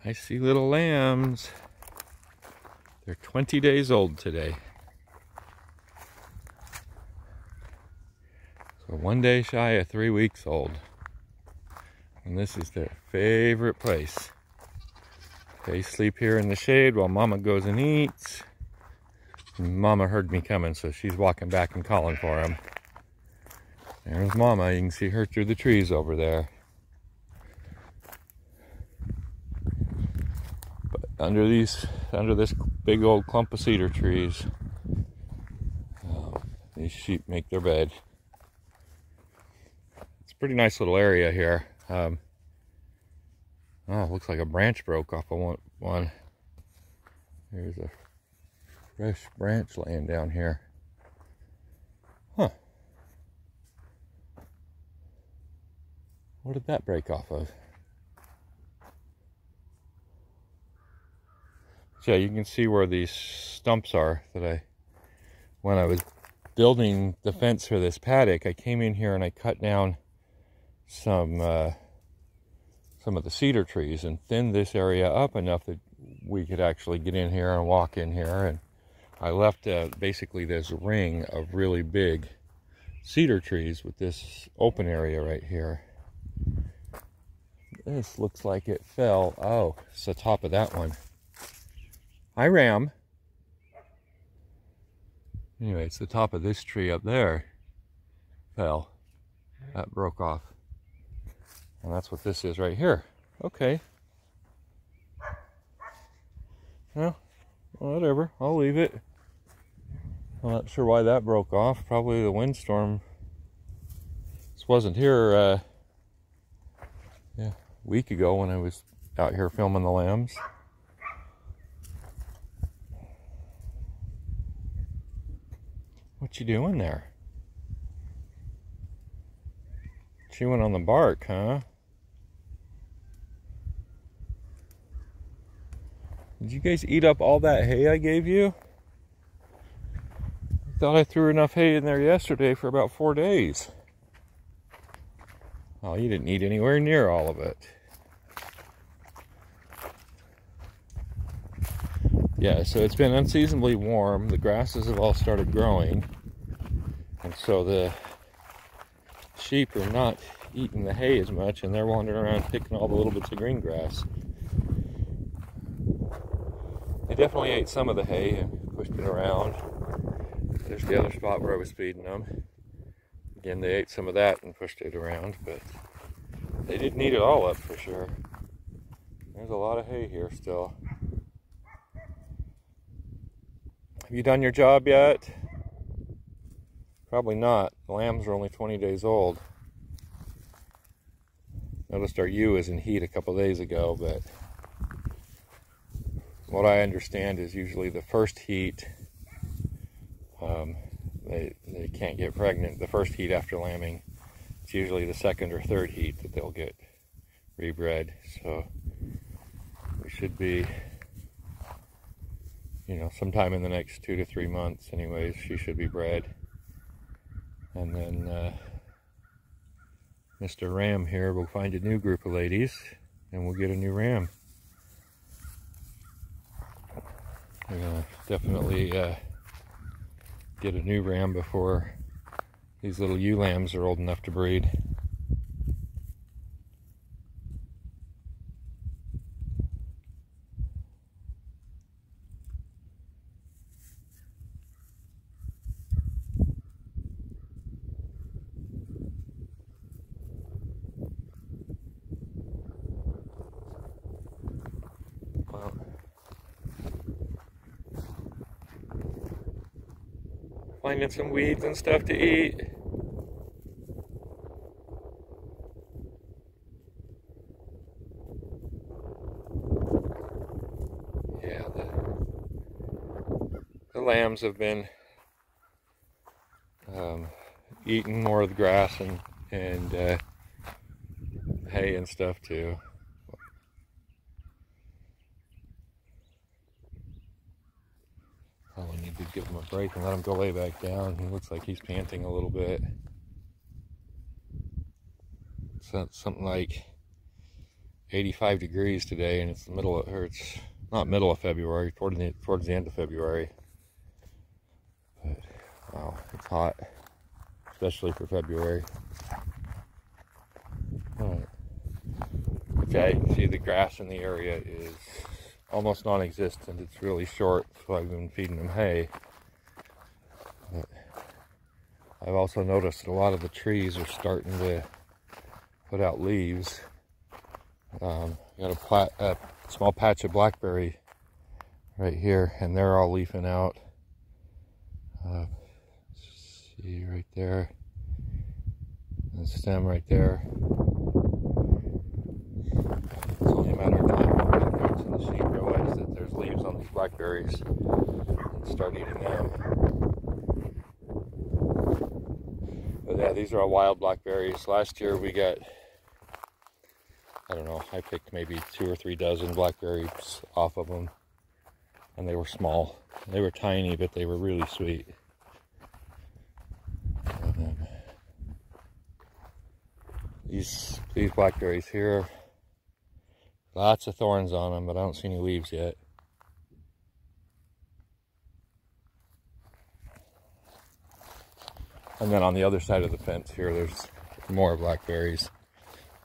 I see little lambs. They're 20 days old today. So 1 day shy of 3 weeks old. And this is their favorite place. They sleep here in the shade while Mama goes and eats. And Mama heard me coming, so she's walking back and calling for them. There's Mama. You can see her through the trees over there. But under this big old clump of cedar trees, these sheep make their bed. It's a pretty nice little area here. Oh, it looks like a branch broke off of one. There's a fresh branch laying down here. Huh. What did that break off of? So yeah, you can see where these stumps are that when I was building the fence for this paddock, I came in here and I cut down some of the cedar trees and thinned this area up enough that we could actually get in here and walk in here. And I left basically this ring of really big cedar trees with this open area right here. This looks like it fell. Oh, it's the top of that one. Hi, Ram. Anyway, it's the top of this tree up there. Fell. That broke off. And that's what this is right here. Okay. Well, whatever. I'll leave it. I'm not sure why that broke off. Probably the windstorm. This wasn't here a week ago when I was out here filming the lambs. What you doing there? Chewing on the bark, huh? Did you guys eat up all that hay I gave you? I thought I threw enough hay in there yesterday for about 4 days. Oh, you didn't eat anywhere near all of it. Yeah, so it's been unseasonably warm. The grasses have all started growing. And so the sheep are not eating the hay as much, and they're wandering around picking all the little bits of green grass. They definitely ate some of the hay and pushed it around. There's the other spot where I was feeding them. Again, they ate some of that and pushed it around, but they didn't eat it all up for sure. There's a lot of hay here still. Have you done your job yet? Probably not. The lambs are only 20 days old. Noticed our ewe is in heat a couple days ago, but what I understand is usually the first heat, they can't get pregnant. The first heat after lambing, it's usually the second or third heat that they'll get rebred. So we should be, sometime in the next 2 to 3 months anyways, she should be bred. And then Mr. Ram here will find a new group of ladies and we'll get a new ram. We're gonna definitely get a new ram before these little ewe lambs are old enough to breed. Finding some weeds and stuff to eat. Yeah, the lambs have been eating more of the grass and hay and stuff too. Probably need to give him a break and let him go lay back down. He looks like he's panting a little bit. So something like 85 degrees today, and it's the middle of, or it's not middle of February, towards the end of February. But wow, it's hot, especially for February. Alright. Okay, you can see the grass in the area is almost non-existent. It's really short, so I've been feeding them hay. But I've also noticed that a lot of the trees are starting to put out leaves. Got a small patch of blackberry right here, and they're all leafing out. See right there, and the stem right there. It's only a matter of time before the goats and the sheep realize that there's leaves on these blackberries and start eating them. But yeah, these are all wild blackberries. Last year we got, I don't know, I picked maybe 2 or 3 dozen blackberries off of them, and they were small. They were tiny, but they were really sweet. These blackberries here, lots of thorns on them, but I don't see any leaves yet. And then on the other side of the fence here, there's more blackberries.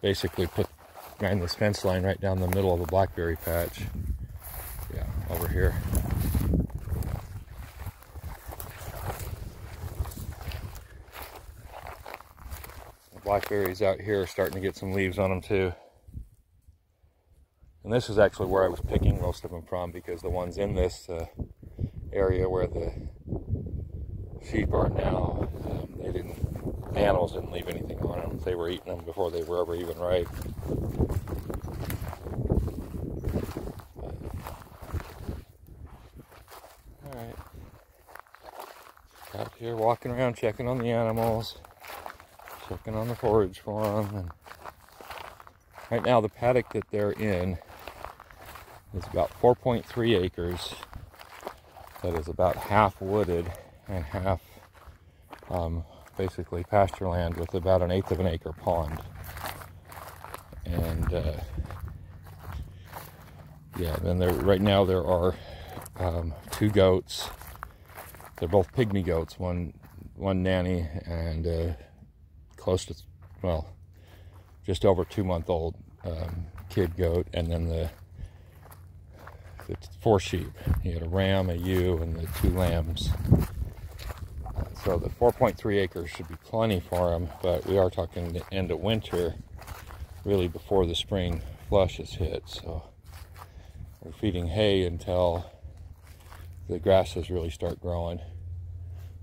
Basically ran this fence line right down the middle of a blackberry patch. Yeah, over here. The blackberries out here are starting to get some leaves on them too. And this is actually where I was picking most of them from, because the ones in this area where the sheep are now, the animals didn't leave anything on them. They were eating them before they were ever even ripe. Alright. Out here walking around, checking on the animals, checking on the forage for them. And right now the paddock that they're in is about 4.3 acres. That is about half wooded and half basically pasture land with about 1/8 of an acre pond. And yeah, then right now there are 2 goats. They're both pygmy goats, one nanny and close to, well, just over 2-month-old kid goat, and then the 4 sheep. You had a ram, a ewe, and the 2 lambs. So the 4.3 acres should be plenty for them, but we are talking the end of winter, really before the spring flush is hit. So we're feeding hay until the grasses really start growing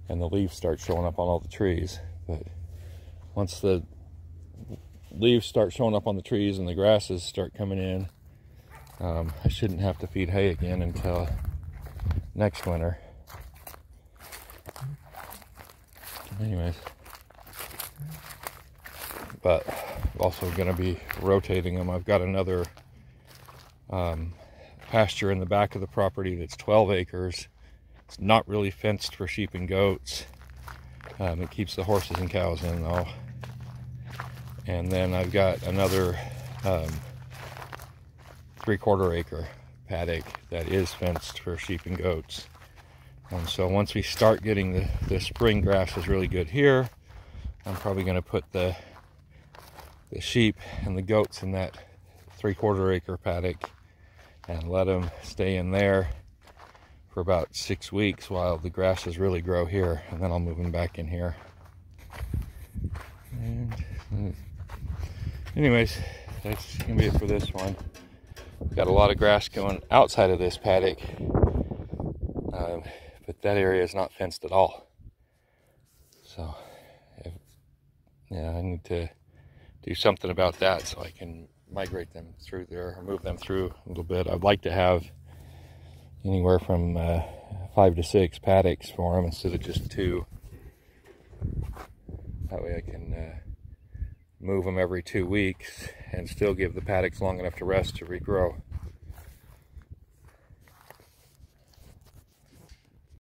and the leaves start showing up on all the trees. But once the leaves start showing up on the trees and the grasses start coming in, I shouldn't have to feed hay again until next winter. Anyways, but I'm also going to be rotating them. I've got another pasture in the back of the property that's 12 acres. It's not really fenced for sheep and goats. It keeps the horses and cows in though. And then I've got another 3/4 acre paddock that is fenced for sheep and goats. And so once we start getting the spring grasses really good here, I'm probably going to put the sheep and the goats in that 3/4 acre paddock and let them stay in there for about 6 weeks while the grasses really grow here, and then I'll move them back in here. And anyways, that's going to be it for this one. Got a lot of grass going outside of this paddock, but that area is not fenced at all. So yeah, I need to do something about that so I can migrate them through there, or move them through a little bit. I'd like to have anywhere from 5 to 6 paddocks for them instead of just 2. That way I can move them every 2 weeks and still give the paddocks long enough to rest to regrow.